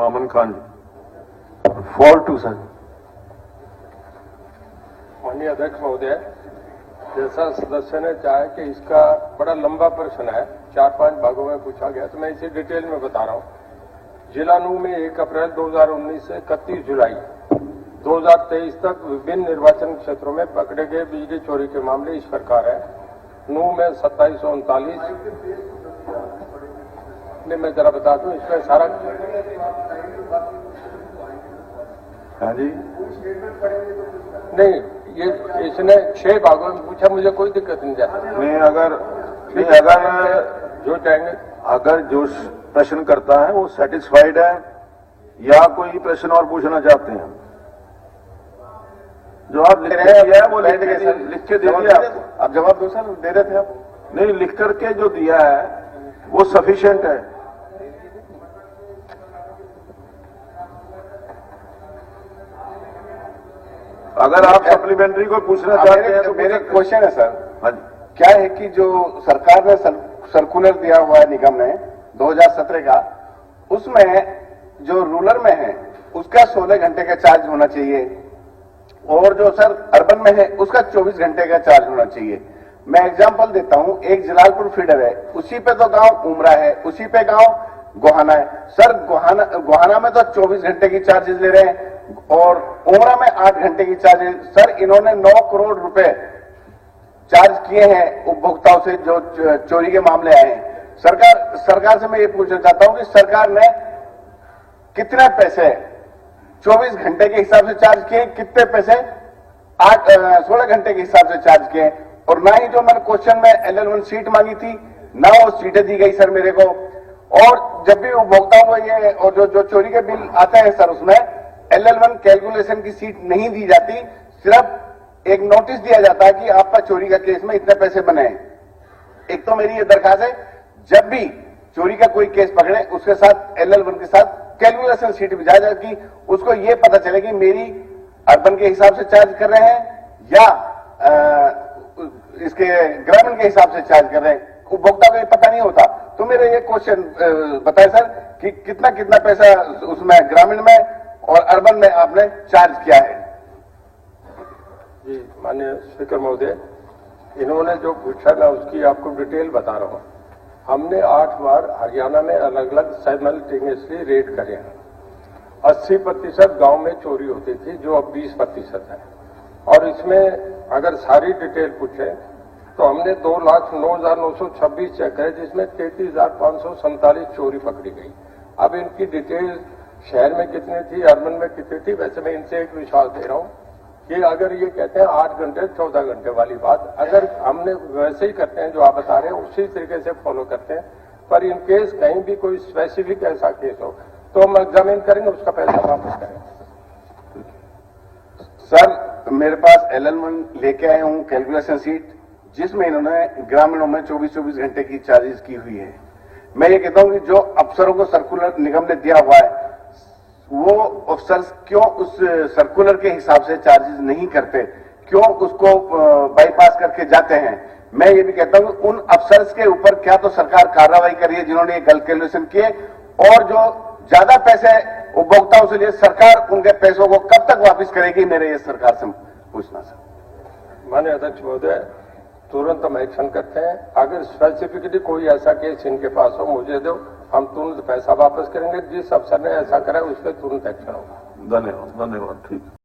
मामन Khan ji. Four two sir. माननीय अध्यक्ष महोदय, जैसा सदस्य ने चाहा कि इसका बड़ा लंबा प्रश्न है, 4-5 भागों में पूछा गया, तो मैं इसे डिटेल में बता रहा हूं। जिला नूह में 1 अप्रैल 2019 से 31 जुलाई 2023 तक विभिन्न निर्वाचन क्षेत्रों में पकड़े गए बिजली चोरी के मामले इस प्रकार है। नूह में 2739। नहीं, मैं जरा बता दूं, इसमें सारा हाँ जी। नहीं, ये इसने 6 भागों में पूछा, मुझे कोई दिक्कत नहीं जाती। नहीं, अगर जो चाहेंगे, अगर जो प्रश्न करता है वो सेटिस्फाइड है या कोई प्रश्न और पूछना चाहते हैं, जो आप लिख रहे हैं वो लिख के दे दिया। आप जवाब दो सर, दे रहे थे आप। नहीं, लिख करके जो दिया है वो सफिशिएंट है। अगर आप सप्लीमेंट्री को पूछना चाहते हैं तो मेरे क्वेश्चन है सर। हाँ जी। क्या है कि जो सरकार ने सर्कुलर दिया हुआ है निगम ने 2017 का, उसमें जो रूरल में है उसका 16 घंटे का चार्ज होना चाहिए और जो सर अर्बन में है उसका 24 घंटे का चार्ज होना चाहिए। मैं एग्जांपल देता हूं, एक जलालपुर फीडर है, उसी पे तो गांव उमरा है, उसी पे गांव गोहाना है। सर गोहाना में तो 24 घंटे की चार्जेस ले रहे हैं और उमरा में 8 घंटे की चार्जेस। सर इन्होंने 9 करोड़ रुपए चार्ज किए हैं उपभोक्ताओं से जो चोरी के मामले आए हैं। सरकार से मैं ये पूछना चाहता हूं कि सरकार ने कितने पैसे 24 घंटे के हिसाब से चार्ज किए, कितने पैसे 16 घंटे के हिसाब से चार्ज किए, और ना ही जो मैंने क्वेश्चन में LL1 सीट मांगी थी ना वो सीटें दी गई सर मेरे को। और जब भी उपभोक्ताओं को ये और जो चोरी के बिल आते हैं सर उसमें LL1 कैलकुलेशन की सीट नहीं दी जाती, सिर्फ एक नोटिस दिया जाता है कि आपका चोरी का केस में इतने पैसे बने हैं। एक तो मेरी ये दरखास्त है, जब भी चोरी का कोई केस पकड़े उसके साथ LL1 के साथ कैलकुलेशन सीट भी जाए कि उसको ये पता चले कि मेरी अर्बन के हिसाब से चार्ज कर रहे हैं या इसके ग्रामीण के हिसाब से चार्ज कर रहे हैं। उपभोक्ता को ये पता नहीं होता। तो मेरे ये क्वेश्चन बताए सर कि कितना कितना पैसा उसमें ग्रामीण में और अर्बन में आपने चार्ज किया है। जी माननीय स्पीकर महोदय, इन्होंने जो पूछा मैं उसकी आपको डिटेल बता रहा हूं। हमने 8 बार हरियाणा में अलग अलग साइमल्टेनियसली रेड करे हैं। 80% गांव में चोरी होती थी, जो अब 20% है। और इसमें अगर सारी डिटेल पूछे तो हमने 2,09,926 चेक है, जिसमें 33,547 चोरी पकड़ी गई। अब इनकी डिटेल शहर में कितनी थी, अर्बन में कितनी थी, वैसे मैं इनसे एक विश्वास दे रहा हूं कि अगर ये कहते हैं 8 घंटे 14 घंटे वाली बात, अगर हमने वैसे ही करते हैं जो आप बता रहे हैं उसी तरीके से फॉलो करते हैं, पर इन केस कहीं भी कोई स्पेसिफिक ऐसा केस हो तो हम एग्जामिन करेंगे, उसका पैसा वापस करेंगे। सर मेरे पास LL1 लेके आया हूं कैलकुलेशन सीट, जिसमें इन्होंने ग्रामीणों में 24-24 घंटे की चार्जेस की हुई है। मैं ये कहता हूं कि जो अफसरों को सर्कुलर निगम ने दिया हुआ है वो अफसर क्यों उस सर्कुलर के हिसाब से चार्जेस नहीं करते, क्यों उसको बाईपास करके जाते हैं। मैं ये भी कहता हूं कि उन अफसर्स के ऊपर क्या तो सरकार कार्रवाई करिए जिन्होंने ये कैलकुलेशन किए, और जो ज्यादा पैसे उपभोक्ताओं से लिए सरकार उनके पैसों को कब तक वापस करेगी, मेरे ये सरकार से पूछना सर। माननीय अध्यक्ष महोदय, तुरंत हम एक्शन करते हैं। अगर स्पेसिफिकली कोई ऐसा केस इनके पास हो मुझे दो, हम तुरंत पैसा वापस करेंगे। जिस अफसर ने ऐसा करा उस पर तुरंत एक्शन होगा। धन्यवाद, धन्यवाद। ठीक।